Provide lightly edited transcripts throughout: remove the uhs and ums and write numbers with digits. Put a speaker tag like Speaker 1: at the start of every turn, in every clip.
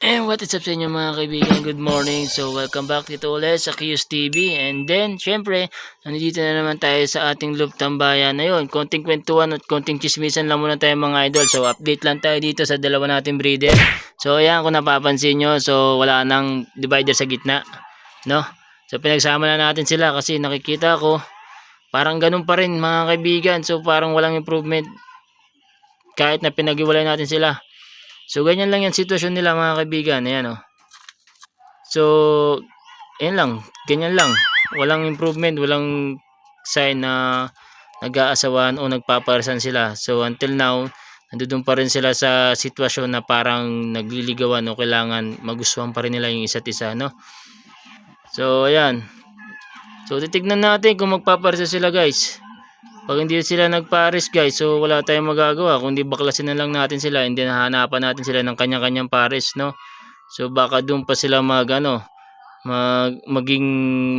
Speaker 1: And what is up sa inyo mga kaibigan, good morning. So welcome back dito ulit sa Q's TV. And then syempre, nandito na naman tayo sa ating loop tambayan na yun. Konting kwentuhan at konting chismisan lang muna tayo mga idol. So update lang tayo dito sa dalawa nating breeder. So ayan, kung napapansin nyo, so wala nang divider sa gitna, no? So pinagsama na natin sila kasi nakikita ko parang ganun pa rin mga kaibigan. So parang walang improvement kahit na pinag-iwalay natin sila. So ganyan lang yung sitwasyon nila mga kaibigan. Ayan o. So ayan lang, ganyan lang. Walang improvement, walang sign na nag-aasawan o nagpaparasan sila. So until now, nandoon pa rin sila sa sitwasyon na parang nagliligawan o kailangan magustuhan pa rin nila yung isa't isa, no? So ayan. So titignan natin kung magpaparesa sila, guys. Pag hindi sila nagpares, guys, so wala tayong magagawa kundi baklasin na lang natin sila, hindi hahanapan natin sila ng kanya-kanyang pares, no? So baka doon pa sila maging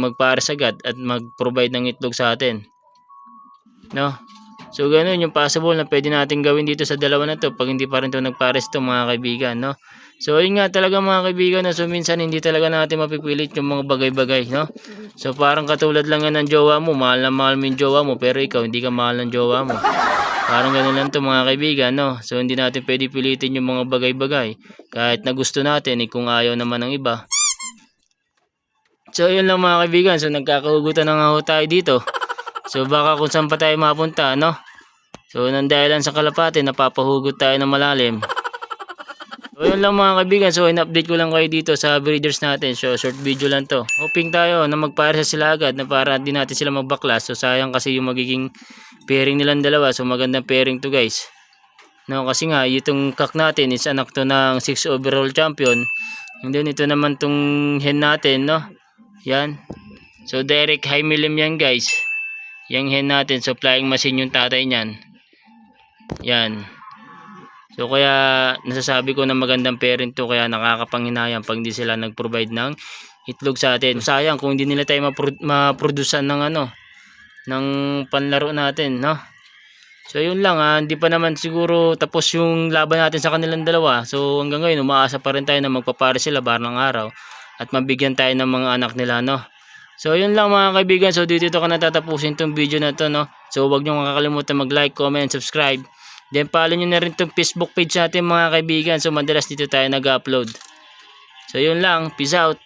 Speaker 1: magpares agad at mag-provide ng itlog sa atin, no? So ganoon yung possible na pwede natin gawin dito sa dalawa na to pag hindi pa rin to nagpares to mga kaibigan, no? So yun nga talaga mga kaibigan, no? So minsan hindi talaga natin mapipilit yung mga bagay-bagay, no? So parang katulad lang yan ng jowa mo, mahal na mahal mo yung jowa mo pero ikaw hindi ka mahal ng jowa mo. Parang ganoon lang to mga kaibigan, no? So hindi natin pwede pilitin yung mga bagay-bagay kahit na gusto natin kung ayaw naman ng iba. So yun lang mga kaibigan, so nagkakahugutan na nga ho tayo dito. So baka kung saan pa tayo mapunta, no? So nang dahilan sa kalapate, napapahugot tayo ng malalim. So yun lang mga kaibigan, so in-update ko lang kayo dito sa breeders natin. So short video lang to. Hoping tayo na magparesa sila agad na para di natin sila magbaklas. So sayang kasi yung magiging pairing nilang dalawa. So magandang pairing to, guys. No, kasi nga itong kak natin is anak to ng 6 overall champion. And then ito naman tong hen natin, no? Yan. So direct high milim yan, guys. Yang hen natin, so flying machine yung tatay niyan. Yan. So kaya nasasabi ko na magandang pairing to, kaya nakakapanghinayang pag hindi sila nag-provide ng itlog sa atin. Sayang kung hindi nila tayo ma-producean ng ng panlaro natin, no? So yun lang, hindi pa naman siguro tapos yung laban natin sa kanilang dalawa. So hanggang ngayon umaasa pa rin tayo na magpapare sila balang araw at mabigyan tayo ng mga anak nila, no? So yun lang mga kaibigan, so dito ko na tatapusin tong video na to, no? So huwag nyo kakalimutan mag-like, comment, and subscribe. Then follow nyo na rin itong Facebook page natin mga kaibigan. So madalas dito tayo nag-upload. So yun lang. Peace out.